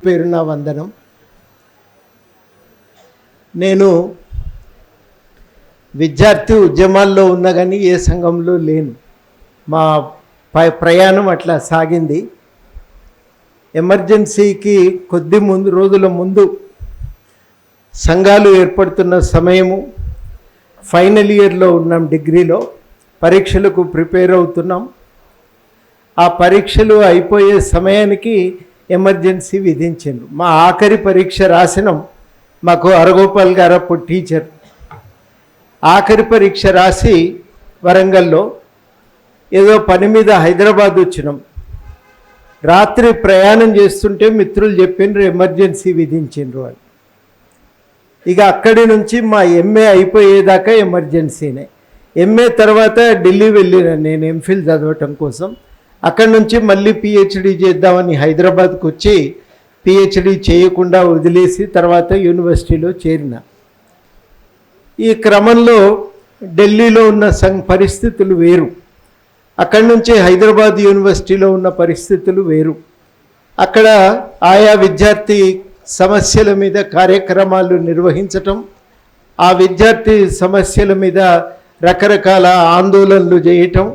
పేరున వందనం. నేను విద్యార్థి ఉద్యమాల్లో ఉన్నా కానీ ఏ సంఘంలో లేను. మా ప్రయాణం అట్లా సాగింది. ఎమర్జెన్సీకి కొద్ది రోజుల ముందు సంఘాలు ఏర్పడుతున్న సమయము, ఫైనల్ ఇయర్లో ఉన్నాం, డిగ్రీలో పరీక్షలకు ప్రిపేర్ అవుతున్నాం. ఆ పరీక్షలు అయిపోయే సమయానికి ఎమర్జెన్సీ విధించారు. మా ఆఖరి పరీక్ష రాసినాం. మాకు అరగోపాల్ గారు అప్పుడు టీచర్. ఆఖరి పరీక్ష రాసి వరంగల్లో ఏదో పని మీద హైదరాబాద్ వచ్చినాం. రాత్రి ప్రయాణం చేస్తుంటే మిత్రులు చెప్పిండ్రు ఎమర్జెన్సీ విధించిండ్రు అని. ఇక అక్కడి నుంచి మా ఎంఏ అయిపోయేదాకా ఎమర్జెన్సీనే. ఎంఏ తర్వాత ఢిల్లీ వెళ్ళిన నేను ఎంఫిల్ చదవటం కోసం. అక్కడి నుంచి మళ్ళీ పిహెచ్డి చేద్దామని హైదరాబాద్కు వచ్చి పిహెచ్డి చేయకుండా వదిలేసి తర్వాత యూనివర్సిటీలో చేరిన. ఈ క్రమంలో ఢిల్లీలో ఉన్న పరిస్థితులు వేరు, అక్కడి నుంచి హైదరాబాద్ యూనివర్సిటీలో ఉన్న పరిస్థితులు వేరు. అక్కడ ఆయా విద్యార్థి సమస్యల మీద కార్యక్రమాలు నిర్వహించటం, ఆ విద్యార్థి సమస్యల మీద రకరకాల ఆందోళనలు చేయటం,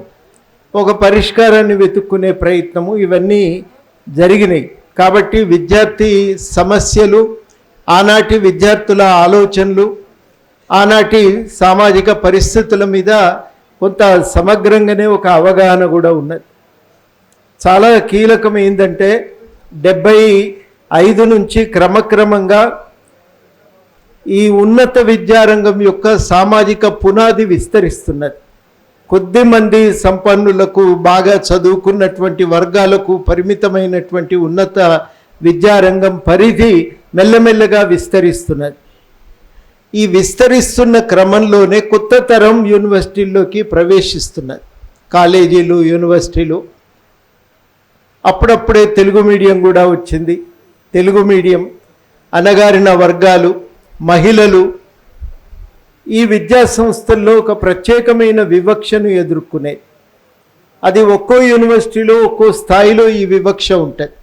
ఒక పరిష్కారాన్ని వెతుక్కునే ప్రయత్నము, ఇవన్నీ జరిగినాయి. కాబట్టి విద్యార్థి సమస్యలు, ఆనాటి విద్యార్థుల ఆలోచనలు, ఆనాటి సామాజిక పరిస్థితుల మీద కొంత సమగ్రంగానే ఒక అవగాహన కూడా ఉన్నది. చాలా కీలకం ఏంటంటే 75 నుంచి క్రమక్రమంగా ఈ ఉన్నత విద్యారంగం యొక్క సామాజిక పునాది విస్తరిస్తున్నది. కొద్దిమంది సంపన్నులకు, బాగా చదువుకున్నటువంటి వర్గాలకు పరిమితమైనటువంటి ఉన్నత విద్యారంగం పరిధి మెల్లమెల్లగా విస్తరిస్తున్నది. ఈ విస్తరిస్తున్న క్రమంలోనే కొత్త తరం యూనివర్సిటీల్లోకి ప్రవేశిస్తున్నది. కాలేజీలు, యూనివర్సిటీలు. అప్పుడప్పుడే తెలుగు మీడియం కూడా వచ్చింది. తెలుగు మీడియం, అణగారిన వర్గాలు, మహిళలు ఈ విద్యా సంస్థల్లో ఒక ప్రత్యేకమైన వివక్షను ఎదుర్కొనేది. అది ఒక్కో యూనివర్సిటీలో ఒక్కో స్థాయిలో ఈ వివక్ష ఉంటుంది.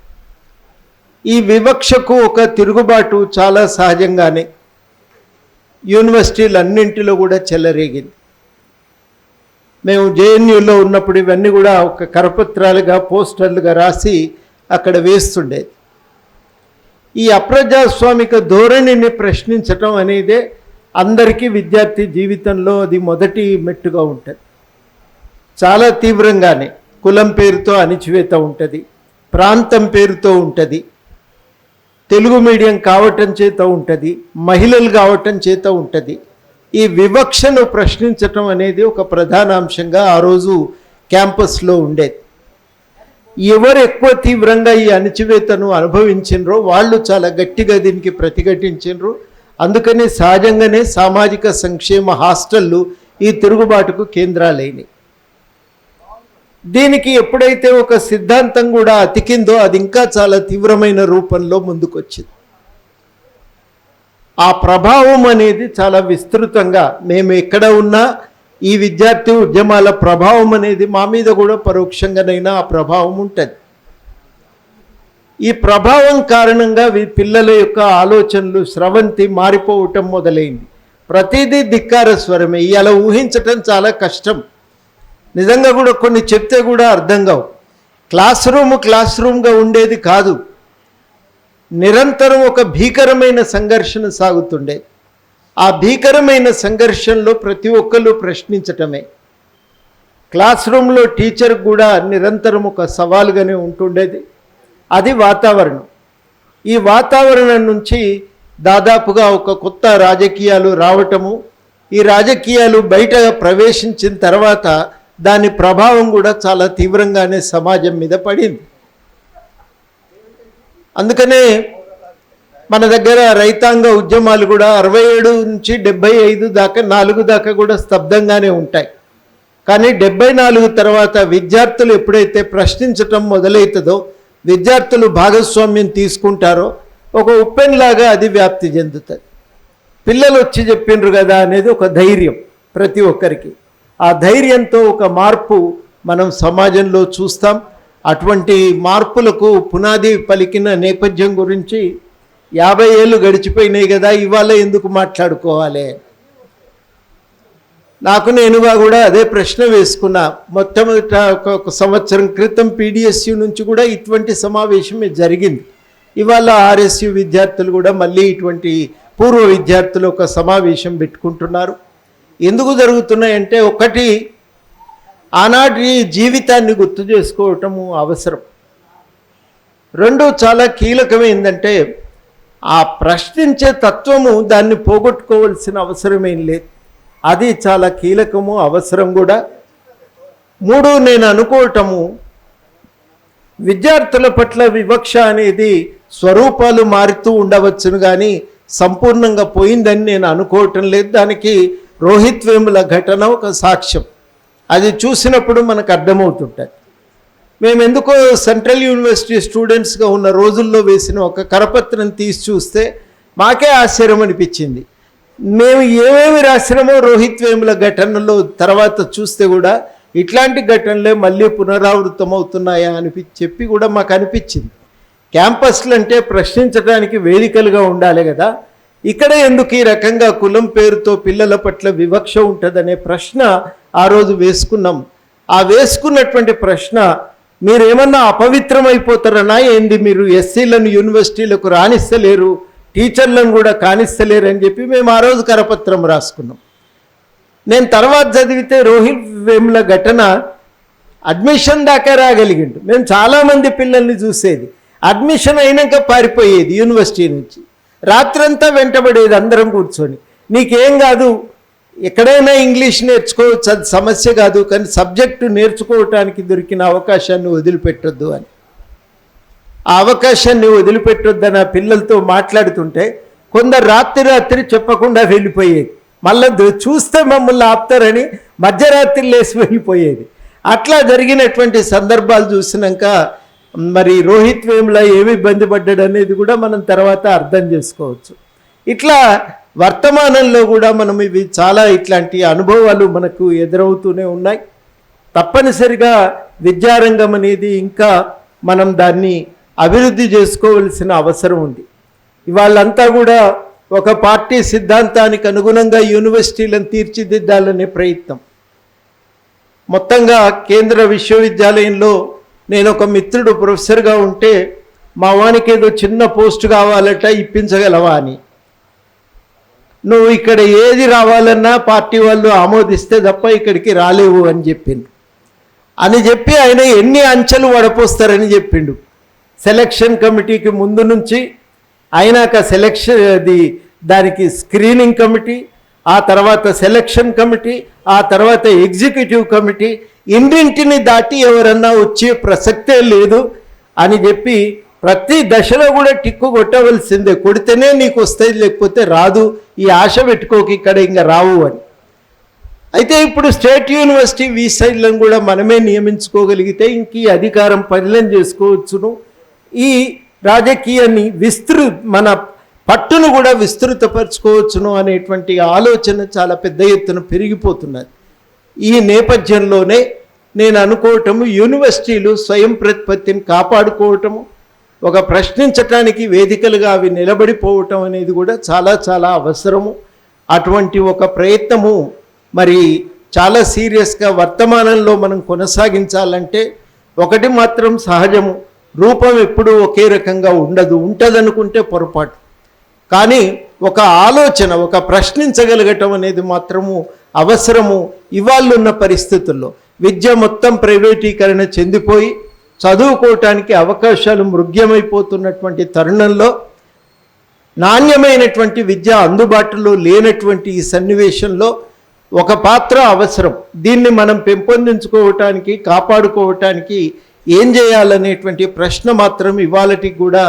ఈ వివక్షకు ఒక తిరుగుబాటు చాలా సహజంగానే యూనివర్సిటీలన్నింటిలో కూడా చెలరేగింది. మేము జేఎన్యూలో ఉన్నప్పుడు ఇవన్నీ కూడా ఒక కరపత్రాలుగా, పోస్టర్లుగా రాసి అక్కడ వేస్తుండేది. ఈ అప్రజాస్వామిక ధోరణిని ప్రశ్నించటం అనేదే అందరికీ విద్యార్థి జీవితంలో అది మొదటి మెట్టుగా ఉంటుంది. చాలా తీవ్రంగానే కులం పేరుతో అణిచివేత ఉంటుంది, ప్రాంతం పేరుతో ఉంటుంది, తెలుగు మీడియం కావటం చేత ఉంటుంది, మహిళలు కావటం చేత ఉంటుంది. ఈ వివక్షను ప్రశ్నించటం అనేది ఒక ప్రధాన అంశంగా ఆ రోజు క్యాంపస్లో ఉండేది. ఎవరు ఎక్కువ తీవ్రంగా ఈ అణచివేతను అనుభవించినరో వాళ్ళు చాలా గట్టిగా దీనికి ప్రతిఘటించినరు. అందుకని సహజంగానే సామాజిక సంక్షేమ హాస్టళ్ళు ఈ తిరుగుబాటుకు కేంద్రాలైనవి. దీనికి ఎప్పుడైతే ఒక సిద్ధాంతం కూడా అతికిందో అది ఇంకా చాలా తీవ్రమైన రూపంలో ముందుకొచ్చింది. ఆ ప్రభావం అనేది చాలా విస్తృతంగా, మేము ఎక్కడ ఉన్నా ఈ విద్యార్థి ఉద్యమాల ప్రభావం అనేది మా మీద కూడా పరోక్షంగానైనా ఆ ప్రభావం ఉంటుంది. ఈ ప్రభావం కారణంగా పిల్లల యొక్క ఆలోచనలు, స్రవంతి మారిపోవటం మొదలైంది. ప్రతిదీ ధిక్కార స్వరమే. ఇలా ఊహించటం చాలా కష్టం. నిజంగా కూడా కొన్ని చెప్తే కూడా అర్థం కావు. క్లాస్ రూమ్గా ఉండేది కాదు. నిరంతరం ఒక భీకరమైన సంఘర్షణ సాగుతుండే. ఆ భీకరమైన సంఘర్షణలో ప్రతి ఒక్కళ్ళు ప్రశ్నించటమే. క్లాస్ రూమ్లో టీచర్ కూడా నిరంతరం ఒక సవాలుగానే ఉంటుండేది. అది వాతావరణం. ఈ వాతావరణం నుంచి దాదాపుగా ఒక కొత్త రాజకీయాలు రావటము, ఈ రాజకీయాలు బయట ప్రవేశించిన తర్వాత దాని ప్రభావం కూడా చాలా తీవ్రంగానే సమాజం మీద పడింది. అందుకనే మన దగ్గర రైతాంగ ఉద్యమాలు కూడా 67 నుంచి 75 దాకా 4 దాకా కూడా స్తబ్దంగానే ఉంటాయి. కానీ 74 తర్వాత విద్యార్థులు ఎప్పుడైతే ప్రశ్నించటం మొదలవుతుందో, విద్యార్థులు భాగస్వామ్యం తీసుకుంటారో ఒక ఉప్పెన్లాగా అది వ్యాప్తి చెందుతుంది. పిల్లలు వచ్చి చెప్పిండ్రు కదా అనేది ఒక ధైర్యం ప్రతి ఒక్కరికి. ఆ ధైర్యంతో ఒక మార్పు మనం సమాజంలో చూస్తాం. అటువంటి మార్పులకు పునాది పలికిన నేపథ్యం గురించి 50 ఏళ్ళు గడిచిపోయినాయి కదా, ఇవాళ ఎందుకు మాట్లాడుకోవాలి? నాకు నేనుగా కూడా అదే ప్రశ్న వేసుకున్నా. మొట్టమొదట ఒక సంవత్సరం క్రితం PDSU నుంచి కూడా ఇటువంటి సమావేశమే జరిగింది. ఇవాళ RSU విద్యార్థులు కూడా మళ్ళీ ఇటువంటి పూర్వ విద్యార్థులు ఒక సమావేశం పెట్టుకుంటున్నారు. ఎందుకు జరుగుతున్నాయంటే, ఒకటి ఆనాటి జీవితాన్ని గుర్తు చేసుకోవటము అవసరం. రెండు చాలా కీలకమైందంటే, ఆ ప్రశ్నించే తత్వము దాన్ని పోగొట్టుకోవాల్సిన అవసరమేం లేదు. అది చాలా కీలకము, అవసరం కూడా. మూడు, నేను అనుకోవటము విద్యార్థుల పట్ల వివక్ష అనేది స్వరూపాలు మారుతూ ఉండవచ్చును కానీ సంపూర్ణంగా పోయిందని నేను అనుకోవటం లేదు. దానికి రోహిత్ వేముల ఘటన ఒక సాక్ష్యం. అది చూసినప్పుడు మనకు అర్థమవుతుంటుంది. మేము ఎందుకో సెంట్రల్ యూనివర్సిటీ స్టూడెంట్స్గా ఉన్న రోజుల్లో వేసిన ఒక కరపత్రం తీసి చూస్తే మాకే ఆశ్చర్యం అనిపించింది. మేము ఏమేమి రాసినామో రోహిత్ వేముల ఘటనలో తర్వాత చూస్తే కూడా ఇట్లాంటి ఘటనలే మళ్ళీ పునరావృతం అవుతున్నాయా అని చెప్పి కూడా మాకు అనిపించింది. క్యాంపస్లు అంటే ప్రశ్నించడానికి వేదికలుగా ఉండాలి కదా, ఇక్కడ ఎందుకు ఈ రకంగా కులం పేరుతో పిల్లల పట్ల వివక్ష ఉంటుందనే ప్రశ్న ఆ రోజు వేసుకున్నాం. ఆ వేసుకున్నటువంటి ప్రశ్న, మీరేమన్నా అపవిత్రమైపోతారనా ఏంది, మీరు ఎస్సీలను యూనివర్సిటీలకు రాణిస్తలేరు, టీచర్లను కూడా కానిస్తలేరు అని చెప్పి మేము ఆ రోజు కరపత్రం రాసుకున్నాం. నేను తర్వాత చదివితే రోహిత్ వేముల ఘటన అడ్మిషన్ దాకా రాగలిగిండు. మేము చాలామంది పిల్లల్ని చూసేది, అడ్మిషన్ అయినాక పారిపోయేది యూనివర్సిటీ నుంచి, రాత్రంతా వెంటబడేది అందరం కూర్చొని. నీకేం కాదు, ఎక్కడైనా ఇంగ్లీష్ నేర్చుకోవచ్చు, అది సమస్య కాదు, కానీ సబ్జెక్టు నేర్చుకోవటానికి దొరికిన అవకాశాన్ని వదిలిపెట్టొద్దు అని. ఆ అవకాశాన్ని వదిలిపెట్టొద్దని ఆ పిల్లలతో మాట్లాడుతుంటే కొందరు రాత్రి చెప్పకుండా వెళ్ళిపోయేది. మళ్ళీ చూస్తే మమ్మల్ని ఆపుతారని మధ్యరాత్రి లేసి వెళ్ళిపోయేది. అట్లా జరిగినటువంటి సందర్భాలు చూసినాక మరి రోహిత్ వేముల ఏమి ఇబ్బంది పడ్డాడు అనేది కూడా మనం తర్వాత అర్థం చేసుకోవచ్చు. ఇట్లా వర్తమానంలో కూడా మనం ఇవి చాలా ఇట్లాంటి అనుభవాలు మనకు ఎదురవుతూనే ఉన్నాయి. తప్పనిసరిగా విద్యారంగం అనేది ఇంకా మనం దాన్ని అభివృద్ధి చేసుకోవలసిన అవసరం ఉంది. ఇవాళంతా కూడా ఒక పార్టీ సిద్ధాంతానికి అనుగుణంగా యూనివర్సిటీలను తీర్చిదిద్దాలనే ప్రయత్నం. మొత్తంగా కేంద్ర విశ్వవిద్యాలయంలో నేను ఒక మిత్రుడు ప్రొఫెసర్గా ఉంటే మా వానికి ఏదో చిన్న పోస్ట్ కావాలట, ఇప్పించగలవా అని. నువ్వు ఇక్కడ ఏది రావాలన్నా పార్టీ వాళ్ళు ఆమోదిస్తే తప్ప ఇక్కడికి రాలేవు అని చెప్పిండు. అని చెప్పి ఆయన ఎన్ని అంచెలు వడపోస్తారని చెప్పిండు. సెలక్షన్ కమిటీకి ముందు నుంచి అయినాక సెలక్షన్, దానికి స్క్రీనింగ్ కమిటీ, ఆ తర్వాత సెలక్షన్ కమిటీ, ఆ తర్వాత ఎగ్జిక్యూటివ్ కమిటీ, ఇన్నింటిని దాటి ఎవరన్నా వచ్చే ప్రసక్తే లేదు అని చెప్పి ప్రతి దశలో కూడా టిక్కు కొట్టవలసిందే. కొడితేనే నీకు వస్తాయి, లేకపోతే రాదు, ఈ ఆశ పెట్టుకోకి ఇక్కడ ఇంకా రావు అని. అయితే ఇప్పుడు స్టేట్ యూనివర్సిటీ వీసైడ్లను కూడా మనమే నియమించుకోగలిగితే ఇంక ఈ అధికారం పరిలం చేసుకోవచ్చును. ఈ రాజకీయాన్ని మన పట్టును కూడా విస్తృతపరచుకోవచ్చును అనేటువంటి ఆలోచన చాలా పెద్ద ఎత్తున పెరిగిపోతున్నది. ఈ నేపథ్యంలోనే నేను అనుకోవటము యూనివర్సిటీలు స్వయం ప్రతిపత్తిని కాపాడుకోవటము, ఒక ప్రశ్నించటానికి వేదికలుగా అవి నిలబడిపోవటం అనేది కూడా చాలా చాలా అవసరము. అటువంటి ఒక ప్రయత్నము మరి చాలా సీరియస్గా వర్తమానంలో మనం కొనసాగించాలంటే ఒకటి మాత్రం సహజము, రూపం ఎప్పుడూ ఒకే రకంగా ఉండదు, ఉంటుందనుకుంటే పొరపాటు. కానీ ఒక ఆలోచన, ఒక ప్రశ్నించగలగటం అనేది మాత్రము అవసరము. ఇవాళున్న పరిస్థితుల్లో విద్య మొత్తం ప్రైవేటీకరణ చెందిపోయి చదువుకోవటానికి అవకాశాలు మృగ్యమైపోతున్నటువంటి తరుణంలో నాణ్యమైనటువంటి విద్య అందుబాటులో లేనటువంటి ఈ సన్నివేశంలో ఒక పాత్ర అవసరం. దీన్ని మనం పెంపొందించుకోవటానికి, కాపాడుకోవటానికి ఏం చేయాలనేటువంటి ప్రశ్న మాత్రం ఇవాళకి కూడా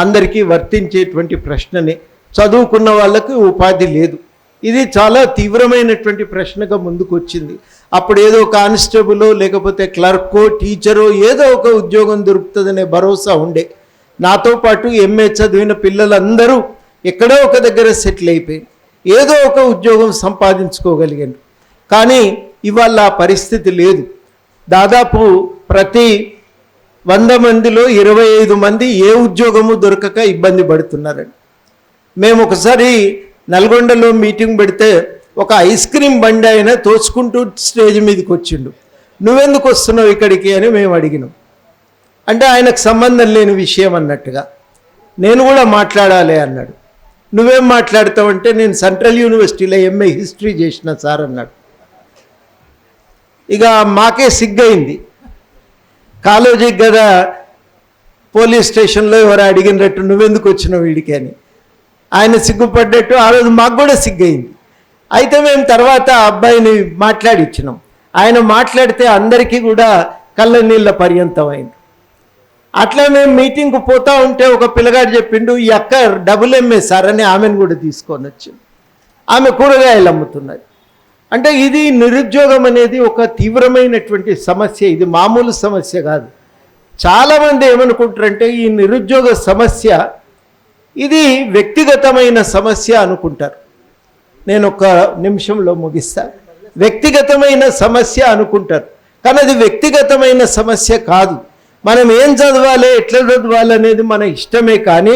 అందరికీ వర్తించేటువంటి ప్రశ్ననే. చదువుకున్న వాళ్ళకి ఉపాధి లేదు, ఇది చాలా తీవ్రమైనటువంటి ప్రశ్నగా ముందుకు వచ్చింది. అప్పుడు ఏదో కానిస్టేబులో లేకపోతే క్లర్కో టీచరో ఏదో ఒక ఉద్యోగం దొరుకుతుందనే భరోసా ఉండే. నాతో పాటు MA చదివిన పిల్లలందరూ ఎక్కడో ఒక దగ్గర సెటిల్ అయిపోయి ఏదో ఒక ఉద్యోగం సంపాదించుకోగలిగారు. కానీ ఇవాళ ఆ పరిస్థితి లేదు. దాదాపు ప్రతి 100 మందిలో 25 మంది ఏ ఉద్యోగము దొరకక ఇబ్బంది పడుతున్నారండి. మేము ఒకసారి నల్గొండలో మీటింగ్ పెడితే ఒక ఐస్ క్రీమ్ బండి ఆయన తోచుకుంటూ స్టేజ్ మీదకి వచ్చిండు. నువ్వెందుకు వస్తున్నావు ఇక్కడికి అని మేము అడిగినాం. అంటే ఆయనకు సంబంధం లేని విషయం అన్నట్టుగా. నేను కూడా మాట్లాడాలి అన్నాడు. నువ్వేం మాట్లాడతావంటే నేను సెంట్రల్ యూనివర్సిటీలో ఎంఏ హిస్టరీ చేసిన సార్ అన్నాడు. ఇక మాకే సిగ్గయింది. కాలేజీకి కదా పోలీస్ స్టేషన్లో ఎవరు అడిగినట్టు నువ్వెందుకు వచ్చినావు వీడికి అని ఆయన సిగ్గుపడ్డట్టు ఆ రోజు మాకు కూడా సిగ్గయింది. అయితే మేము తర్వాత ఆ అబ్బాయిని మాట్లాడిచ్చినాం. ఆయన మాట్లాడితే అందరికీ కూడా కళ్ళ నీళ్ళ పర్యంతం అయింది. అట్లా మేము మీటింగ్కు పోతా ఉంటే ఒక పిల్లగాడు చెప్పిండు, ఈ అక్క MA సార్ అని ఆమెను కూడా తీసుకొని వచ్చింది. ఆమె కూరగాయలు అమ్ముతున్నది. అంటే ఇది నిరుద్యోగం అనేది ఒక తీవ్రమైనటువంటి సమస్య. ఇది మామూలు సమస్య కాదు. చాలామంది ఏమనుకుంటారంటే ఈ నిరుద్యోగ సమస్య ఇది వ్యక్తిగతమైన సమస్య అనుకుంటారు. నేను ఒక నిమిషంలో ముగిస్తా. వ్యక్తిగతమైన సమస్య అనుకుంటారు, కానీ అది వ్యక్తిగతమైన సమస్య కాదు. మనం ఏం చదవాలి, ఎట్లా చదవాలి అనేది మన ఇష్టమే, కానీ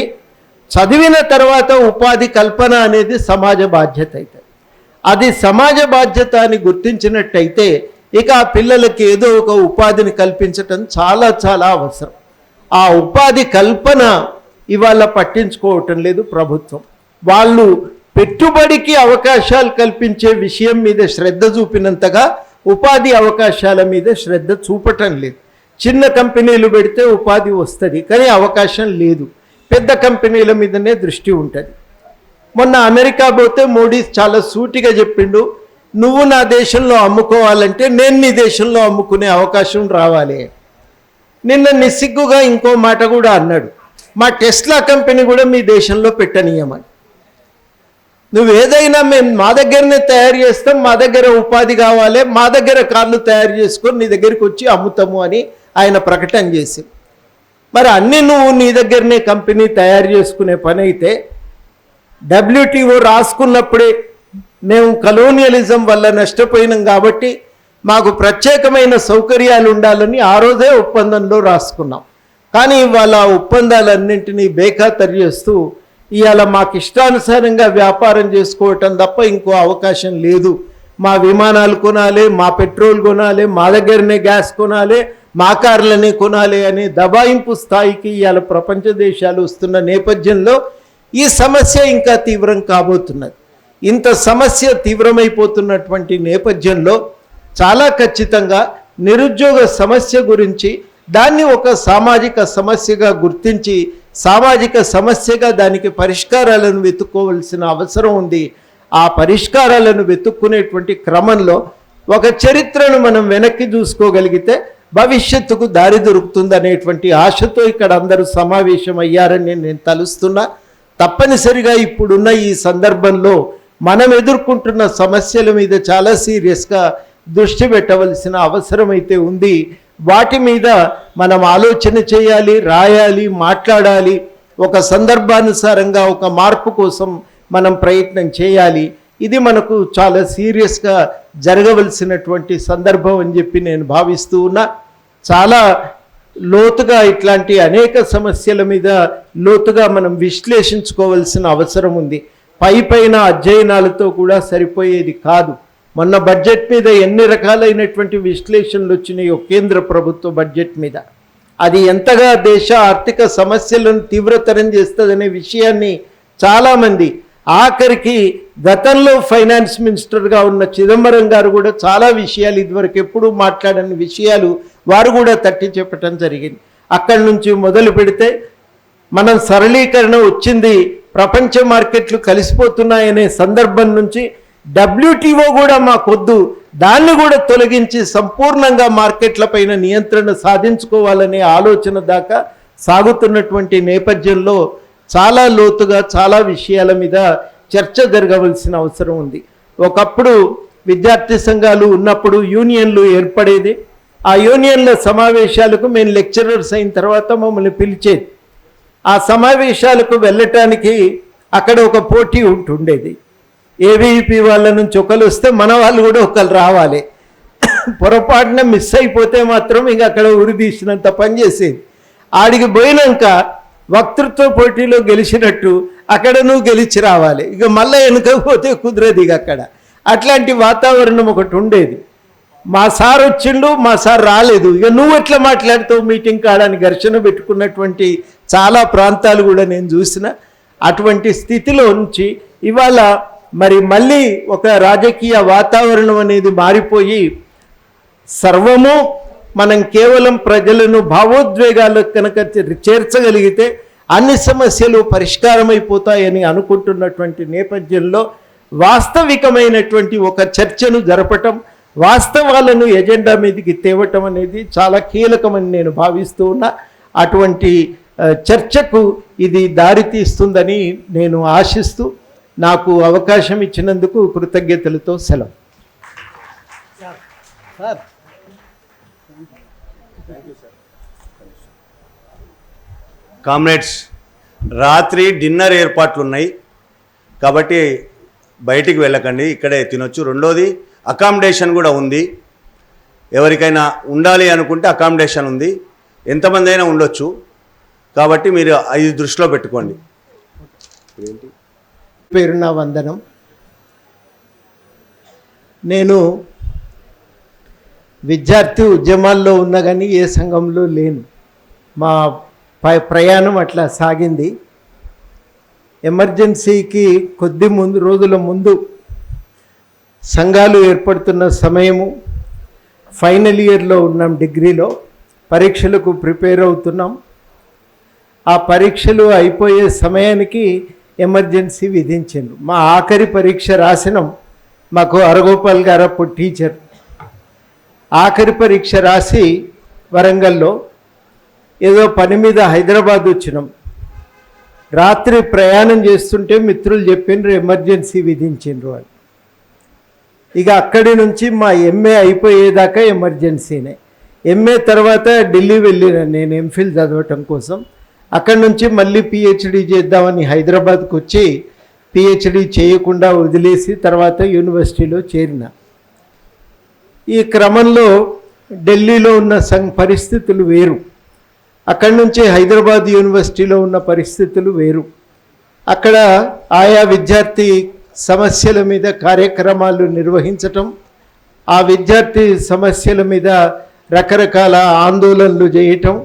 చదివిన తర్వాత ఉపాధి కల్పన అనేది సమాజ బాధ్యత అవుతుంది. అది సమాజ బాధ్యత అని గుర్తించినట్టయితే ఇక ఆ పిల్లలకి ఏదో ఒక ఉపాధిని కల్పించటం చాలా చాలా అవసరం. ఆ ఉపాధి కల్పన ఇవాళ పట్టించుకోవటం లేదు ప్రభుత్వం. వాళ్ళు పెట్టుబడికి అవకాశాలు కల్పించే విషయం మీద శ్రద్ధ చూపినంతగా ఉపాధి అవకాశాల మీద శ్రద్ధ చూపటం లేదు. చిన్న కంపెనీలు పెడితే ఉపాధి వస్తుంది, కానీ అవకాశం లేదు. పెద్ద కంపెనీల మీదనే దృష్టి ఉంటుంది. మొన్న అమెరికా పోతే మోడీ చాలా సూటిగా చెప్పిండు, నువ్వు నా దేశంలో అమ్ముకోవాలంటే నేను నీ దేశంలో అమ్ముకునే అవకాశం రావాలి. నిన్న నిస్సిగ్గుగా ఇంకో మాట కూడా అన్నాడు, మా టెస్లా కంపెనీ కూడా మీ దేశంలో పెట్టనీయమని. నువ్వు ఏదైనా మేము మా దగ్గరనే తయారు చేస్తాం, మా దగ్గర ఉపాధి కావాలి, మా దగ్గర కార్లు తయారు చేసుకొని నీ దగ్గరికి వచ్చి అమ్ముతాము అని ఆయన ప్రకటన చేసి, మరి అన్నీ నువ్వు నీ దగ్గరనే కంపెనీ తయారు చేసుకునే పని అయితే WTO రాసుకున్నప్పుడే మేము కలోనియలిజం వల్ల నష్టపోయినాం కాబట్టి మాకు ప్రత్యేకమైన సౌకర్యాలు ఉండాలని ఆ రోజే ఒప్పందంలో రాసుకున్నాం. కానీ ఇవాళ ఒప్పందాలన్నింటినీ బేఖాతరు చేస్తూ ఇవాళ మాకు ఇష్టానుసారంగా వ్యాపారం చేసుకోవటం తప్ప ఇంకో అవకాశం లేదు. మా విమానాలు కొనాలి, మా పెట్రోల్ కొనాలి, మా దగ్గరనే గ్యాస్ కొనాలి, మా కార్లనే కొనాలి అనే దబాయింపు స్థాయికి ఇవాళ ప్రపంచ దేశాలు వస్తున్న నేపథ్యంలో ఈ సమస్య ఇంకా తీవ్రం కాబోతున్నది. ఇంత సమస్య తీవ్రమైపోతున్నటువంటి నేపథ్యంలో చాలా ఖచ్చితంగా నిరుద్యోగ సమస్య గురించి దాన్ని ఒక సామాజిక సమస్యగా గుర్తించి సామాజిక సమస్యగా దానికి పరిష్కారాలను వెతుక్కోవలసిన అవసరం ఉంది. ఆ పరిష్కారాలను వెతుక్కునేటువంటి క్రమంలో ఒక చరిత్రను మనం వెనక్కి చూసుకోగలిగితే భవిష్యత్తుకు దారి దొరుకుతుందనేటువంటి ఆశతో ఇక్కడ అందరూ సమావేశమయ్యారని నేను తలుస్తున్నా. తప్పనిసరిగా ఇప్పుడున్న ఈ సందర్భంలో మనం ఎదుర్కొంటున్న సమస్యల మీద చాలా సీరియస్గా దృష్టి పెట్టవలసిన అవసరం అయితే ఉంది. వాటి మీద మనం ఆలోచన చేయాలి, రాయాలి, మాట్లాడాలి. ఒక సందర్భానుసారంగా ఒక మార్పు కోసం మనం ప్రయత్నం చేయాలి. ఇది మనకు చాలా సీరియస్గా జరగవలసినటువంటి సందర్భం అని చెప్పి నేను భావిస్తూ ఉన్నా. చాలా లోతుగా ఇట్లాంటి అనేక సమస్యల మీద లోతుగా మనం విశ్లేషించుకోవాల్సిన అవసరం ఉంది. పైన అధ్యయనాలతో కూడా సరిపోయేది కాదు. మొన్న బడ్జెట్ మీద ఎన్ని రకాలైనటువంటి విశ్లేషణలు వచ్చినాయో కేంద్ర ప్రభుత్వ బడ్జెట్ మీద, అది ఎంతగా దేశ ఆర్థిక సమస్యలను తీవ్రతరం చేస్తుందనే విషయాన్ని చాలామంది, ఆఖరికి గతంలో ఫైనాన్స్ మినిస్టర్గా ఉన్న చిదంబరం గారు కూడా చాలా విషయాలు ఇదివరకు ఎప్పుడూ మాట్లాడని విషయాలు వారు కూడా తట్టి చెప్పటం జరిగింది. అక్కడి నుంచి మొదలు పెడితే మనం సరళీకరణ వచ్చింది, ప్రపంచ మార్కెట్లు కలిసిపోతున్నాయనే సందర్భం నుంచి WTO కూడా మాకొద్దు, దాన్ని కూడా తొలగించి సంపూర్ణంగా మార్కెట్లపైన నియంత్రణ సాధించుకోవాలనే ఆలోచన దాకా సాగుతున్నటువంటి నేపథ్యంలో చాలా లోతుగా చాలా విషయాల మీద చర్చ జరగవలసిన అవసరం ఉంది. ఒకప్పుడు విద్యార్థి సంఘాలు ఉన్నప్పుడు యూనియన్లు ఏర్పడేది. ఆ యూనియన్ల సమావేశాలకు మేము లెక్చరర్స్ అయిన తర్వాత మమ్మల్ని పిలిచేది. ఆ సమావేశాలకు వెళ్ళటానికి అక్కడ ఒక పోటీ ఉంటుండేది. AVP వాళ్ళ నుంచి ఒకరు వస్తే మన వాళ్ళు కూడా ఒకరు రావాలి. పొరపాటున మిస్ అయిపోతే మాత్రం ఇంక అక్కడ ఉరి తీసినంత పని చేసేది. ఆడికి పోయినాక వక్తృత్వ పోటీలో గెలిచినట్టు అక్కడ నువ్వు గెలిచి రావాలి, ఇక మళ్ళీ వెనుకపోతే కుదరదు. ఇక అక్కడ అట్లాంటి వాతావరణం ఒకటి ఉండేది. మా సార్ వచ్చిండు, మా సార్ రాలేదు, ఇక నువ్వు ఎట్లా మాట్లాడుతావు మీటింగ్ కాడని ఘర్షణ పెట్టుకున్నటువంటి చాలా ప్రాంతాలు కూడా నేను చూసిన. అటువంటి స్థితిలో నుంచి ఇవాళ మరి మళ్ళీ ఒక రాజకీయ వాతావరణం అనేది మారిపోయి సర్వము మనం కేవలం ప్రజలను భావోద్వేగాలకు కనుక చేర్చగలిగితే అన్ని సమస్యలు పరిష్కారమైపోతాయని అనుకుంటున్నటువంటి నేపథ్యంలో వాస్తవికమైనటువంటి ఒక చర్చను జరపటం, వాస్తవాలను ఎజెండా మీదకి తేవటం అనేది చాలా కీలకమని నేను భావిస్తూ ఉన్నా. అటువంటి చర్చకు ఇది దారితీస్తుందని నేను ఆశిస్తూ నాకు అవకాశం ఇచ్చినందుకు కృతజ్ఞతలతో సెలవు. కామ్రేడ్స్, రాత్రి డిన్నర్ ఏర్పాట్లు ఉన్నాయి కాబట్టి బయటికి వెళ్ళకండి, ఇక్కడే తినొచ్చు. రెండోది అకామిడేషన్ కూడా ఉంది, ఎవరికైనా ఉండాలి అనుకుంటే అకామిడేషన్ ఉంది, ఎంతమంది అయినా ఉండొచ్చు. కాబట్టి మీరు ఇది దృష్టిలో పెట్టుకోండి. పేరున వందనం. నేను విద్యార్థి ఉద్యమాల్లో ఉన్నా కానీ ఏ సంఘంలో లేను. మా ప్రయాణం అట్లా సాగింది. ఎమర్జెన్సీకి కొద్ది రోజుల ముందు సంఘాలు ఏర్పడుతున్న సమయము, ఫైనల్ ఇయర్లో ఉన్నాం, డిగ్రీలో పరీక్షలకు ప్రిపేర్ అవుతున్నాం. ఆ పరీక్షలు అయిపోయే సమయానికి ఎమర్జెన్సీ విధించిండ్రు. మా ఆఖరి పరీక్ష రాసినాం. మాకు అరగోపాల్ గారు అప్పుడు టీచర్. ఆఖరి పరీక్ష రాసి వరంగల్లో ఏదో పని మీద హైదరాబాద్ వచ్చినాం. రాత్రి ప్రయాణం చేస్తుంటే మిత్రులు చెప్పిండ్రు ఎమర్జెన్సీ విధించిండ్రు అని. ఇక అక్కడి నుంచి మా ఎంఏ అయిపోయేదాకా ఎమర్జెన్సీనే. ఎంఏ తర్వాత ఢిల్లీ వెళ్ళిన నేను ఎంఫిల్ చదవటం కోసం. అక్కడి నుంచి మళ్ళీ పిహెచ్డి చేద్దామని హైదరాబాద్కి వచ్చి పిహెచ్డి చేయకుండా వదిలేసి తర్వాత యూనివర్సిటీలో చేరిన. ఈ క్రమంలో ఢిల్లీలో ఉన్న పరిస్థితులు వేరు, అక్కడి నుంచి హైదరాబాద్ యూనివర్సిటీలో ఉన్న పరిస్థితులు వేరు. అక్కడ ఆయా విద్యార్థి సమస్యల మీద కార్యక్రమాలు నిర్వహించటం, ఆ విద్యార్థి సమస్యల మీద రకరకాల ఆందోళనలు చేయటం,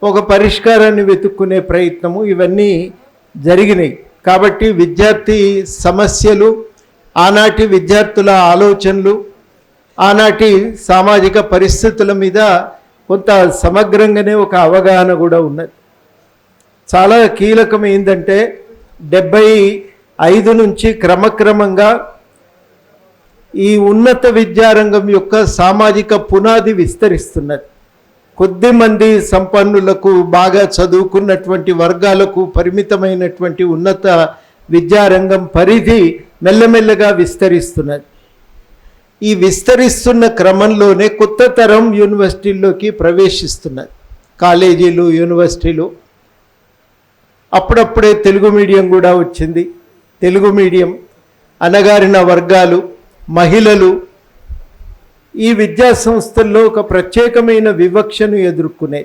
ఒక పరిష్కారాన్ని వెతుక్కునే ప్రయత్నము, ఇవన్నీ జరిగినాయి. కాబట్టి విద్యార్థి సమస్యలు, ఆనాటి విద్యార్థుల ఆలోచనలు, ఆనాటి సామాజిక పరిస్థితుల మీద కొంత సమగ్రంగానే ఒక అవగాహన కూడా ఉన్నది. చాలా కీలకం ఏంటంటే 75 నుంచి క్రమక్రమంగా ఈ ఉన్నత విద్యారంగం యొక్క సామాజిక పునాది విస్తరిస్తున్నది. కొద్దిమంది సంపన్నులకు, బాగా చదువుకున్నటువంటి వర్గాలకు పరిమితమైనటువంటి ఉన్నత విద్యారంగం పరిధి మెల్లమెల్లగా విస్తరిస్తున్నది. ఈ విస్తరిస్తున్న క్రమంలోనే కొత్త తరం యూనివర్సిటీల్లోకి ప్రవేశిస్తున్నది. కాలేజీలు, యూనివర్సిటీలు. అప్పుడప్పుడే తెలుగు మీడియం కూడా వచ్చింది. తెలుగు మీడియం, అణగారిన వర్గాలు, మహిళలు ఈ విద్యా సంస్థల్లో ఒక ప్రత్యేకమైన వివక్షను ఎదుర్కొనే.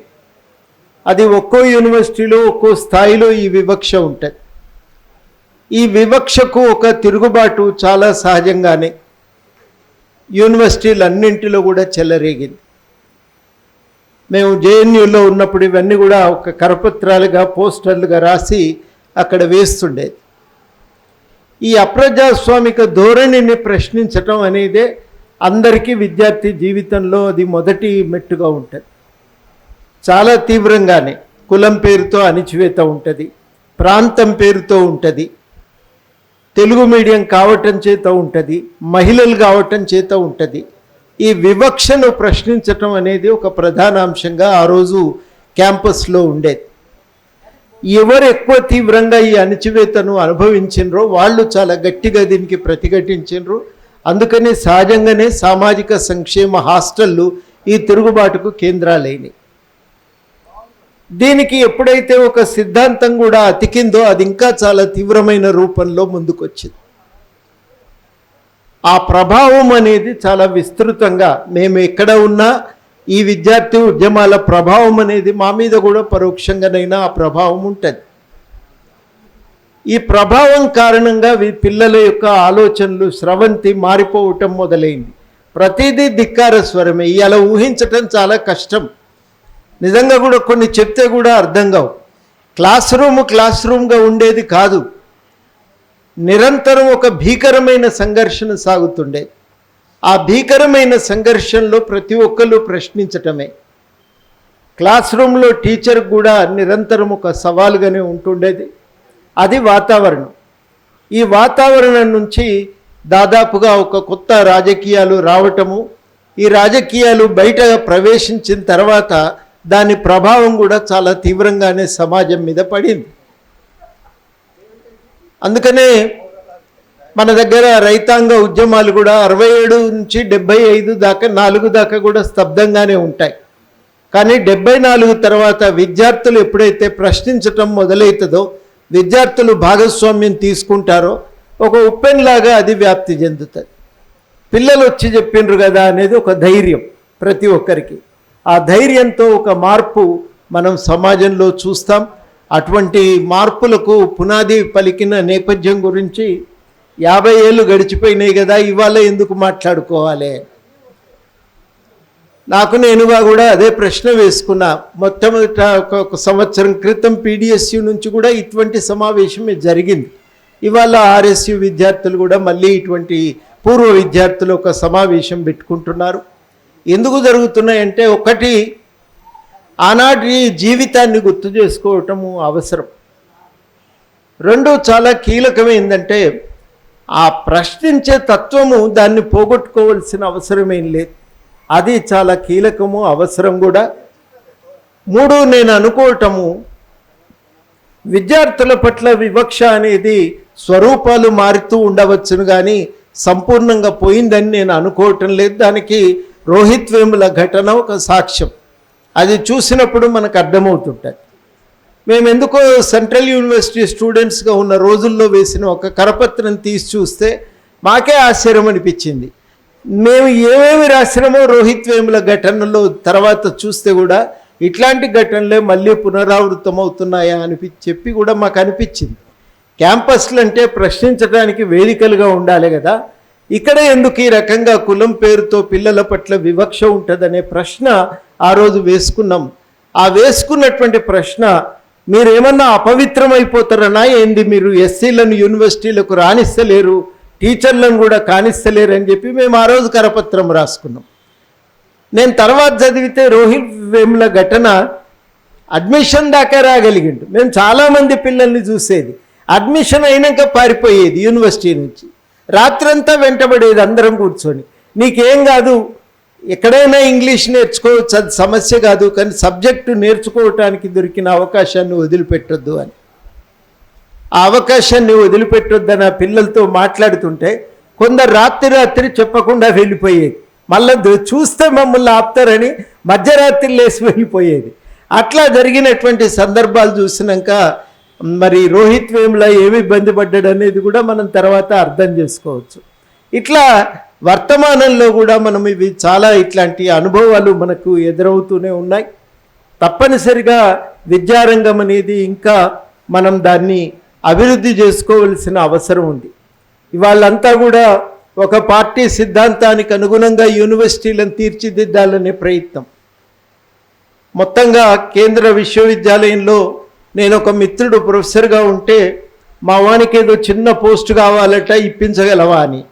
అది ఒక్కో యూనివర్సిటీలో ఒక్కో స్థాయిలో ఈ వివక్ష ఉంటుంది. ఈ వివక్షకు ఒక తిరుగుబాటు చాలా సహజంగానే యూనివర్సిటీలన్నింటిలో కూడా చెలరేగింది. మేము జేఎన్యూలో ఉన్నప్పుడు ఇవన్నీ కూడా ఒక కరపత్రాలుగా, పోస్టర్లుగా రాసి అక్కడ వేస్తుండేది. ఈ అప్రజాస్వామిక ధోరణిని ప్రశ్నించటం అనేదే అందరికీ విద్యార్థి జీవితంలో అది మొదటి మెట్టుగా ఉంటుంది. చాలా తీవ్రంగానే కులం పేరుతో అణిచివేత ఉంటుంది, ప్రాంతం పేరుతో ఉంటుంది, తెలుగు మీడియం కావటం చేత ఉంటుంది, మహిళలు కావటం చేత ఉంటుంది. ఈ వివక్షను ప్రశ్నించటం అనేది ఒక ప్రధాన అంశంగా ఆ రోజు క్యాంపస్లో ఉండేది. ఎవరు ఎక్కువ తీవ్రంగా ఈ అణచివేతను అనుభవించినరో వాళ్ళు చాలా గట్టిగా దీనికి ప్రతిఘటించినరు. అందుకని సహజంగానే సామాజిక సంక్షేమ హాస్టళ్ళు ఈ తిరుగుబాటుకు కేంద్రాలైనవి. దీనికి ఎప్పుడైతే ఒక సిద్ధాంతం కూడా అతికిందో అది ఇంకా చాలా తీవ్రమైన రూపంలో ముందుకొచ్చింది. ఆ ప్రభావం అనేది చాలా విస్తృతంగా మేము ఎక్కడ ఉన్నా ఈ విద్యార్థి ఉద్యమాల ప్రభావం అనేది మా మీద కూడా పరోక్షంగానైనా ఆ ప్రభావం ఉంటుంది. ఈ ప్రభావం కారణంగా పిల్లల యొక్క ఆలోచనలు స్రవంతి మారిపోవటం మొదలైంది. ప్రతిదీ ధిక్కార స్వరమే. ఇలా ఊహించటం చాలా కష్టం. నిజంగా కూడా కొన్ని చెప్తే కూడా అర్థం కావు. క్లాస్ రూమ్గా ఉండేది కాదు. నిరంతరం ఒక భీకరమైన సంఘర్షణ సాగుతుండే. ఆ భీకరమైన సంఘర్షణలో ప్రతి ఒక్కరు ప్రశ్నించటమే. క్లాస్ రూమ్లో టీచర్ కూడా నిరంతరం ఒక సవాలుగానే ఉంటుండేది. అది వాతావరణం. ఈ వాతావరణం నుంచి దాదాపుగా ఒక కొత్త రాజకీయాలు రావటము, ఈ రాజకీయాలు బయట ప్రవేశించిన తర్వాత దాని ప్రభావం కూడా చాలా తీవ్రంగానే సమాజం మీద పడింది. అందుకనే మన దగ్గర రైతాంగ ఉద్యమాలు కూడా 67 నుంచి 75 దాకా 4 దాకా కూడా స్తబ్దంగానే ఉంటాయి. కానీ 74 తర్వాత విద్యార్థులు ఎప్పుడైతే ప్రశ్నించటం మొదలవుతుందో, విద్యార్థులు భాగస్వామ్యం తీసుకుంటారో ఒక ఉప్పెన్లాగా అది వ్యాప్తి చెందుతుంది. పిల్లలు వచ్చి చెప్పిండ్రు కదా అనేది ఒక ధైర్యం ప్రతి ఒక్కరికి. ఆ ధైర్యంతో ఒక మార్పు మనం సమాజంలో చూస్తాం. అటువంటి మార్పులకు పునాది పలికిన నేపథ్యం గురించి 50 ఏళ్ళు గడిచిపోయినాయి కదా, ఇవాళ ఎందుకు మాట్లాడుకోవాలి? నాకు నేనుగా కూడా అదే ప్రశ్న వేసుకున్నా. మొట్టమొదట ఒక సంవత్సరం క్రితం PDSU నుంచి కూడా ఇటువంటి సమావేశమే జరిగింది. ఇవాళ RSU విద్యార్థులు కూడా మళ్ళీ ఇటువంటి పూర్వ విద్యార్థులు ఒక సమావేశం పెట్టుకుంటున్నారు. ఎందుకు జరుగుతున్నాయంటే, ఒకటి ఆనాటి జీవితాన్ని గుర్తు చేసుకోవటము అవసరం. రెండు చాలా కీలకమైందంటే, ఆ ప్రశ్నించే తత్వము దాన్ని పోగొట్టుకోవాల్సిన అవసరమేం లేదు. అది చాలా కీలకము, అవసరం కూడా. మూడు, నేను అనుకోవటము విద్యార్థుల పట్ల వివక్ష అనేది స్వరూపాలు మారుతూ ఉండవచ్చును కానీ సంపూర్ణంగా పోయిందని నేను అనుకోవటం లేదు. దానికి రోహిత్ వేముల ఘటన ఒక సాక్ష్యం. అది చూసినప్పుడు మనకు అర్థమవుతుంటుంది. మేము ఎందుకో సెంట్రల్ యూనివర్సిటీ స్టూడెంట్స్గా ఉన్న రోజుల్లో వేసిన ఒక కరపత్రం తీసి చూస్తే మాకే ఆశ్చర్యం అనిపించింది. మేము ఏమేమి రాసినామో రోహిత్ వేముల ఘటనలో తర్వాత చూస్తే కూడా ఇట్లాంటి ఘటనలే మళ్ళీ పునరావృతం అవుతున్నాయా చెప్పి కూడా మాకు అనిపించింది. క్యాంపస్లు అంటే ప్రశ్నించడానికి వేదికలుగా ఉండాలి కదా, ఇక్కడ ఎందుకు ఈ రకంగా కులం పేరుతో పిల్లల పట్ల వివక్ష ఉంటుందనే ప్రశ్న ఆ రోజు వేసుకున్నాం. ఆ వేసుకున్నటువంటి ప్రశ్న, మీరేమన్నా అపవిత్రమైపోతారనా ఏంది, మీరు ఎస్సీలను యూనివర్సిటీలకు రాణిస్తలేరు, టీచర్లను కూడా కానిస్తలేరు అని చెప్పి మేము ఆ రోజు కరపత్రం రాసుకున్నాం. నేను తర్వాత చదివితే రోహిత్ వేముల ఘటన అడ్మిషన్ దాకా రాగలిగిండు. మేము చాలామంది పిల్లల్ని చూసేది, అడ్మిషన్ అయినాక పారిపోయేది యూనివర్సిటీ నుంచి. రాత్రంతా వెంటబడేది అందరం కూర్చొని, నీకేం కాదు, ఎక్కడైనా ఇంగ్లీష్ నేర్చుకోవచ్చు, అది సమస్య కాదు, కానీ సబ్జెక్టు నేర్చుకోవటానికి దొరికిన అవకాశాన్ని వదిలిపెట్టొద్దు అని. ఆ అవకాశాన్ని వదిలిపెట్టొద్దని ఆ పిల్లలతో మాట్లాడుతుంటే కొందరు రాత్రి చెప్పకుండా వెళ్ళిపోయేది. మళ్ళీ చూస్తే మమ్మల్ని ఆపుతారని మధ్యరాత్రి లేసి వెళ్ళిపోయేది. అట్లా జరిగినటువంటి సందర్భాలు చూసినాక మరి రోహిత్ వేముల ఏమి ఇబ్బంది పడ్డాడు అనేది కూడా మనం తర్వాత అర్థం చేసుకోవచ్చు. ఇట్లా వర్తమానంలో కూడా మనం ఇవి చాలా ఇట్లాంటి అనుభవాలు మనకు ఎదురవుతూనే ఉన్నాయి. తప్పనిసరిగా విద్యారంగం అనేది ఇంకా మనం దాన్ని అభివృద్ధి చేసుకోవలసిన అవసరం ఉంది. ఇవాళంతా కూడా ఒక పార్టీ సిద్ధాంతానికి అనుగుణంగా యూనివర్సిటీలను తీర్చిదిద్దాలనే ప్రయత్నం. మొత్తంగా కేంద్ర విశ్వవిద్యాలయంలో నేను ఒక మిత్రుడు ప్రొఫెసర్గా ఉంటే మా వానికి ఏదో చిన్న పోస్ట్ కావాలట, ఇప్పించగలవా అని.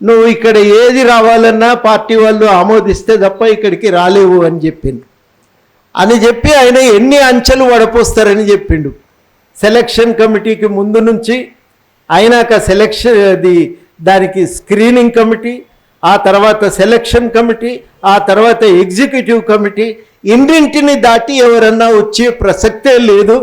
నువ్వు ఇక్కడ ఏది రావాలన్నా పార్టీ వాళ్ళు ఆమోదిస్తే తప్ప ఇక్కడికి రాలేవు అని చెప్పిండు. అని చెప్పి ఆయన ఎన్ని అంచెలు వడపోస్తారని చెప్పిండు. సెలక్షన్ కమిటీకి ముందు నుంచి అయినాక దానికి స్క్రీనింగ్ కమిటీ, ఆ తర్వాత సెలక్షన్ కమిటీ, ఆ తర్వాత ఎగ్జిక్యూటివ్ కమిటీ, ఇన్నింటిని దాటి ఎవరన్నా వచ్చే ప్రసక్తే లేదు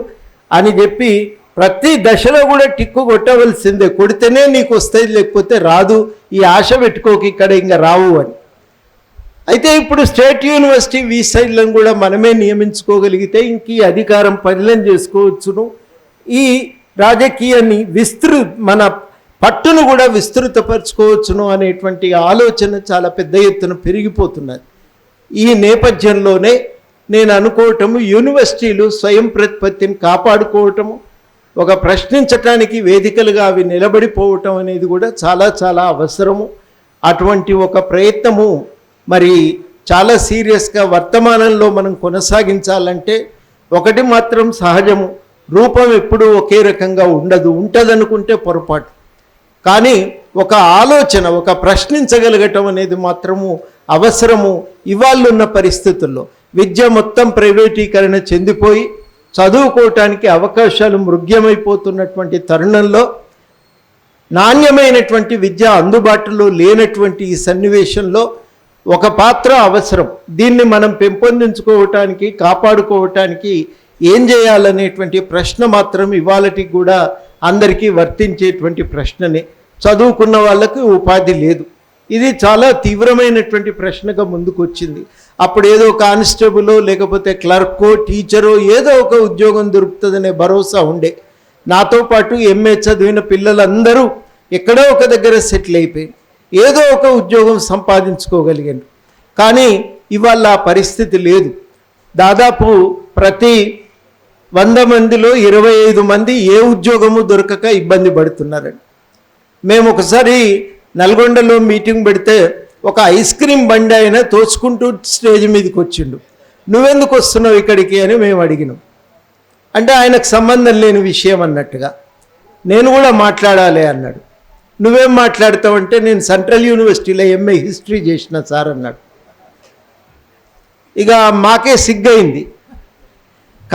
అని చెప్పి ప్రతి దశలో కూడా టిక్కు కొట్టవలసిందే, కొడితేనే నీకు వస్తుంది, లేకపోతే రాదు, ఈ ఆశ పెట్టుకోక ఇక్కడ ఇంకా రావు అని. అయితే ఇప్పుడు స్టేట్ యూనివర్సిటీ వీసైడ్లను కూడా మనమే నియమించుకోగలిగితే ఇంక ఈ అధికారం పరిలం చేసుకోవచ్చును. ఈ రాజకీయాన్ని మన పట్టును కూడా విస్తృతపరచుకోవచ్చును అనేటువంటి ఆలోచన చాలా పెద్ద ఎత్తున పెరిగిపోతున్నది. ఈ నేపథ్యంలోనే నేను అనుకోవటము యూనివర్సిటీలు స్వయం ప్రతిపత్తిని కాపాడుకోవటము, ఒక ప్రశ్నించటానికి వేదికలుగా అవి నిలబడిపోవటం అనేది కూడా చాలా చాలా అవసరము. అటువంటి ఒక ప్రయత్నము మరి చాలా సీరియస్గా వర్తమానంలో మనం కొనసాగించాలంటే ఒకటి మాత్రం సహజము, రూపం ఎప్పుడూ ఒకే రకంగా ఉండదు, ఉంటుందనుకుంటే పొరపాటు. కానీ ఒక ఆలోచన, ఒక ప్రశ్నించగలగటం అనేది మాత్రము అవసరము. ఇవాళున్న పరిస్థితుల్లో విద్య మొత్తం ప్రైవేటీకరణ చెందిపోయి చదువుకోవటానికి అవకాశాలు మృగ్యమైపోతున్నటువంటి తరుణంలో నాణ్యమైనటువంటి విద్య అందుబాటులో లేనటువంటి ఈ సన్నివేశంలో ఒక పాత్ర అవసరం. దీన్ని మనం పెంపొందించుకోవటానికి, కాపాడుకోవటానికి ఏం చేయాలనేటువంటి ప్రశ్న మాత్రం ఇవాళకి కూడా అందరికీ వర్తించేటువంటి ప్రశ్ననే. చదువుకున్న వాళ్ళకి ఉపాధి లేదు, ఇది చాలా తీవ్రమైనటువంటి ప్రశ్నగా ముందుకు వచ్చింది. అప్పుడు ఏదో కానిస్టేబులో లేకపోతే క్లర్కో టీచరో ఏదో ఒక ఉద్యోగం దొరుకుతుందనే భరోసా ఉండే. నాతో పాటు ఎంఏ చదివిన పిల్లలందరూ ఎక్కడో ఒక దగ్గర సెటిల్ అయిపోయి ఏదో ఒక ఉద్యోగం సంపాదించుకోగలిగారు. కానీ ఇవాళ ఆ పరిస్థితి లేదు. దాదాపు ప్రతి 100 మందిలో 25 మంది ఏ ఉద్యోగము దొరకక ఇబ్బంది పడుతున్నారండి. మేము ఒకసారి నల్గొండలో మీటింగ్ పెడితే ఒక ఐస్ క్రీమ్ బండి ఆయన తోచుకుంటూ స్టేజ్ మీదకి వచ్చిండు. నువ్వెందుకు వస్తున్నావు ఇక్కడికి అని మేము అడిగినాం. అంటే ఆయనకు సంబంధం లేని విషయం అన్నట్టుగా. నేను కూడా మాట్లాడాలి అన్నాడు. నువ్వేం మాట్లాడతావంటే నేను సెంట్రల్ యూనివర్సిటీలో ఎంఏ హిస్టరీ చేసిన సార్ అన్నాడు. ఇక మాకే సిగ్గయింది.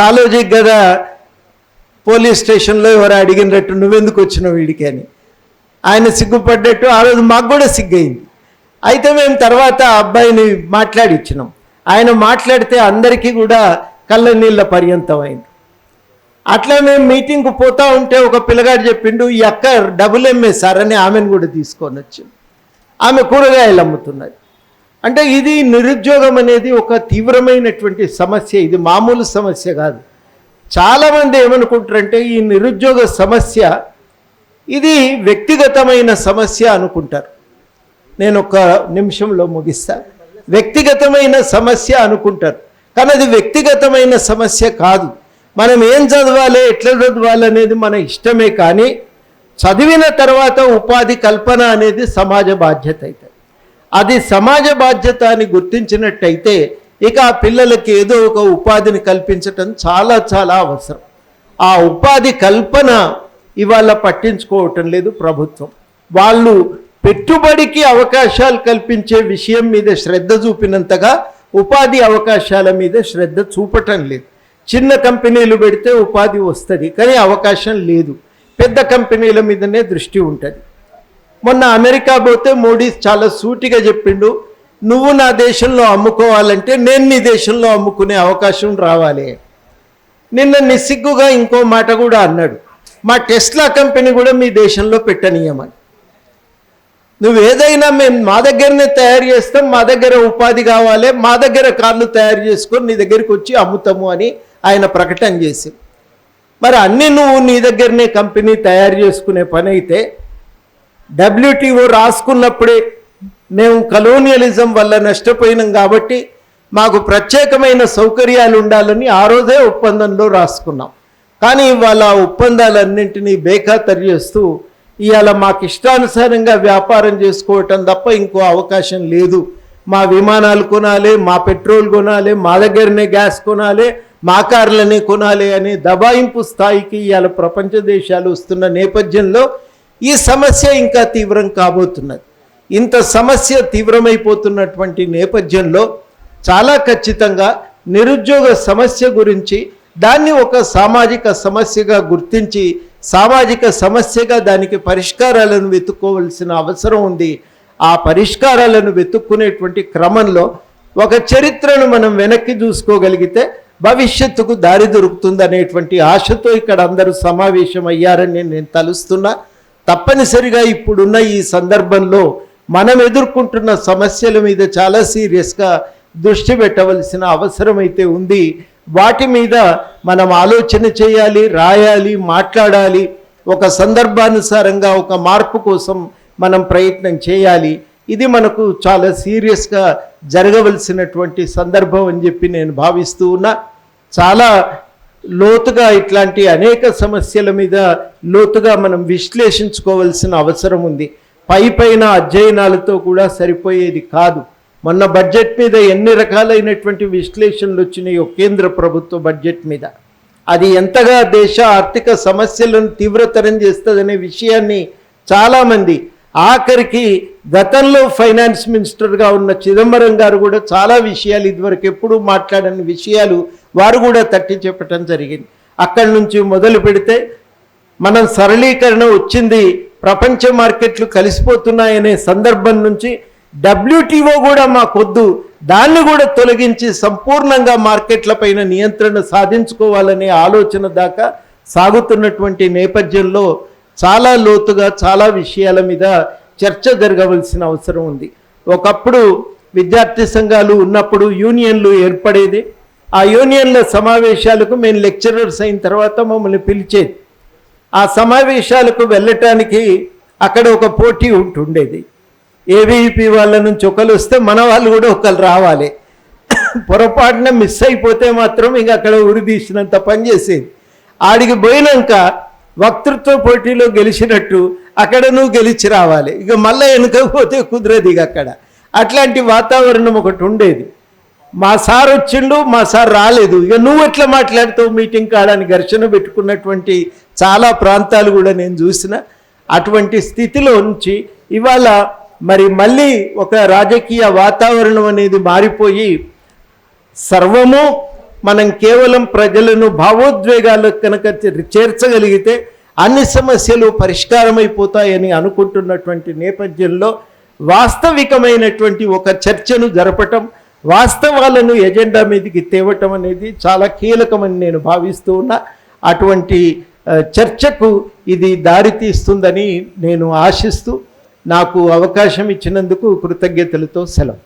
కాలేజీకి కదా పోలీస్ స్టేషన్లో ఎవరు అడిగినట్టు నువ్వెందుకు వచ్చినావు వీడికి అని ఆయన సిగ్గుపడ్డట్టు ఆ రోజు మాకు కూడా సిగ్గయింది. అయితే మేము తర్వాత అబ్బాయిని మాట్లాడిచ్చినాం. ఆయన మాట్లాడితే అందరికీ కూడా కళ్ళ నీళ్ళ పర్యంతం అయింది. అట్లా మేము మీటింగ్కు పోతా ఉంటే ఒక పిల్లగాడు చెప్పిండు, ఈ అక్క డబుల్ ఎంఏ సార్ అని ఆమెను కూడా తీసుకొని వచ్చింది. ఆమె కూరగాయలు అమ్ముతున్నది. అంటే ఇది నిరుద్యోగం అనేది ఒక తీవ్రమైనటువంటి సమస్య, ఇది మామూలు సమస్య కాదు. చాలామంది ఏమనుకుంటారంటే ఈ నిరుద్యోగ సమస్య ఇది వ్యక్తిగతమైన సమస్య అనుకుంటారు. నేను ఒక నిమిషంలో ముగిస్తా. వ్యక్తిగతమైన సమస్య అనుకుంటారు, కానీ అది వ్యక్తిగతమైన సమస్య కాదు. మనం ఏం చదవాలి, ఎట్లా చదవాలి అనేది మన ఇష్టమే. కానీ చదివిన తర్వాత ఉపాధి కల్పన అనేది సమాజ బాధ్యత అవుతుంది. అది సమాజ బాధ్యత అని గుర్తించినట్టయితే ఇక ఆ పిల్లలకి ఏదో ఒక ఉపాధిని కల్పించటం చాలా చాలా అవసరం. ఆ ఉపాధి కల్పన ఇవాళ పట్టించుకోవటం లేదు ప్రభుత్వం. వాళ్ళు పెట్టుబడికి అవకాశాలు కల్పించే విషయం మీద శ్రద్ధ చూపినంతగా ఉపాధి అవకాశాల మీద శ్రద్ధ చూపటం లేదు. చిన్న కంపెనీలు పెడితే ఉపాధి వస్తుంది, కానీ అవకాశం లేదు. పెద్ద కంపెనీల మీదనే దృష్టి ఉంటుంది. మొన్న అమెరికా పోతే మోడీ చాలా సూటిగా చెప్పిండు, నువ్వు నా దేశంలో అమ్ముకోవాలంటే నేను నీ దేశంలో అమ్ముకునే అవకాశం రావాలి. నిన్న నిస్సిగ్గుగా ఇంకో మాట కూడా అన్నాడు, మా టెస్లా కంపెనీ కూడా మీ దేశంలో పెట్టనీయమని. నువ్వు ఏదైనా మేము మా దగ్గరనే తయారు చేస్తాం, మా దగ్గర ఉపాధి కావాలి, మా దగ్గర కార్లు తయారు చేసుకొని నీ దగ్గరికి వచ్చి అమ్ముతాము అని ఆయన ప్రకటన చేసి, మరి అన్నీ నువ్వు నీ దగ్గరనే కంపెనీ తయారు చేసుకునే పని అయితే WTO రాసుకున్నప్పుడే మేము కలోనియలిజం వల్ల నష్టపోయినాం కాబట్టి మాకు ప్రత్యేకమైన సౌకర్యాలు ఉండాలని ఆ రోజే ఒప్పందంలో రాసుకున్నాం. కానీ ఇవాళ ఒప్పందాలన్నింటినీ బేఖాతరు చేస్తూ ఇవాళ మాకు ఇష్టానుసారంగా వ్యాపారం చేసుకోవటం తప్ప ఇంకో అవకాశం లేదు. మా విమానాలు కొనాలి, మా పెట్రోల్ కొనాలి, మా దగ్గరనే గ్యాస్ కొనాలి, మా కార్లనే కొనాలి అనే దబాయింపు స్థాయికి ఇవాళ ప్రపంచ దేశాలు వస్తున్న నేపథ్యంలో ఈ సమస్య ఇంకా తీవ్రం కాబోతున్నది. ఇంత సమస్య తీవ్రమైపోతున్నటువంటి నేపథ్యంలో చాలా ఖచ్చితంగా నిరుద్యోగ సమస్య గురించి దాన్ని ఒక సామాజిక సమస్యగా గుర్తించి సామాజిక సమస్యగా దానికి పరిష్కారాలను వెతుక్కోవలసిన అవసరం ఉంది. ఆ పరిష్కారాలను వెతుక్కునేటువంటి క్రమంలో ఒక చరిత్రను మనం వెనక్కి చూసుకోగలిగితే భవిష్యత్తుకు దారి దొరుకుతుందనేటువంటి ఆశతో ఇక్కడ అందరూ సమావేశం అయ్యారని నేను తలుస్తున్నా. తప్పనిసరిగా ఇప్పుడున్న ఈ సందర్భంలో మనం ఎదుర్కొంటున్న సమస్యల మీద చాలా సీరియస్గా దృష్టి పెట్టవలసిన అవసరం అయితే ఉంది. వాటి మీద మనం ఆలోచన చేయాలి, రాయాలి, మాట్లాడాలి. ఒక సందర్భానుసారంగా ఒక మార్పు కోసం మనం ప్రయత్నం చేయాలి. ఇది మనకు చాలా సీరియస్గా జరగవలసినటువంటి సందర్భం అని చెప్పి నేను భావిస్తూ ఉన్నా. చాలా లోతుగా ఇట్లాంటి అనేక సమస్యల మీద లోతుగా మనం విశ్లేషించుకోవాల్సిన అవసరం ఉంది. పైన అధ్యయనాలతో కూడా సరిపోయేది కాదు. మొన్న బడ్జెట్ మీద ఎన్ని రకాలైనటువంటి విశ్లేషణలు వచ్చినాయో కేంద్ర ప్రభుత్వ బడ్జెట్ మీద, అది ఎంతగా దేశ ఆర్థిక సమస్యలను తీవ్రతరం చేస్తుందనే విషయాన్ని చాలామంది, ఆఖరికి గతంలో ఫైనాన్స్ మినిస్టర్గా ఉన్న చిదంబరం గారు కూడా చాలా విషయాలు ఇదివరకు ఎప్పుడూ మాట్లాడని విషయాలు వారు కూడా తట్టి చెప్పటం జరిగింది. అక్కడి నుంచి మొదలు పెడితే మనం సరళీకరణ వచ్చింది, ప్రపంచ మార్కెట్లు కలిసిపోతున్నాయనే సందర్భం నుంచి WTO కూడా మాకొద్దు, దాన్ని కూడా తొలగించి సంపూర్ణంగా మార్కెట్లపైన నియంత్రణ సాధించుకోవాలనే ఆలోచన దాకా సాగుతున్నటువంటి నేపథ్యంలో చాలా లోతుగా చాలా విషయాల మీద చర్చ జరగవలసిన అవసరం ఉంది. ఒకప్పుడు విద్యార్థి సంఘాలు ఉన్నప్పుడు యూనియన్లు ఏర్పడేది. ఆ యూనియన్ల సమావేశాలకు మేము లెక్చరర్స్ అయిన తర్వాత మమ్మల్ని పిలిచేది. ఆ సమావేశాలకు వెళ్ళటానికి అక్కడ ఒక పోటీ ఉంటుండేది. AVP వాళ్ళ నుంచి ఒకరు వస్తే మన వాళ్ళు కూడా ఒకరు రావాలి. పొరపాటున మిస్ అయిపోతే మాత్రం ఇంక అక్కడ ఉరిదీసినంత పనిచేసేది. ఆడికి పోయినాక వక్తృత్వ పోటీలో గెలిచినట్టు అక్కడ నువ్వు గెలిచి రావాలి, ఇక మళ్ళీ వెనుకపోతే కుదరదు. ఇక అక్కడ అట్లాంటి వాతావరణం ఒకటి ఉండేది. మా సార్ వచ్చిండు, మా సార్ రాలేదు, ఇక నువ్వు ఎట్లా మాట్లాడుతావు మీటింగ్ కాడని ఘర్షణ పెట్టుకున్నటువంటి చాలా ప్రాంతాలు కూడా నేను చూసిన. అటువంటి స్థితిలో నుంచి ఇవాళ మరి మళ్ళీ ఒక రాజకీయ వాతావరణం అనేది మారిపోయి సర్వము మనం కేవలం ప్రజలను భావోద్వేగాలకు కనుక చేర్చగలిగితే అన్ని సమస్యలు పరిష్కారమైపోతాయని అనుకుంటున్నటువంటి నేపథ్యంలో వాస్తవికమైనటువంటి ఒక చర్చను జరపటం, వాస్తవాలను ఎజెండా మీదకి తేవటం అనేది చాలా కీలకమని నేను భావిస్తూ ఉన్నా. అటువంటి చర్చకు ఇది దారితీస్తుందని నేను ఆశిస్తూ నాకు అవకాశం ఇచ్చినందుకు కృతజ్ఞతలతో సెలవు.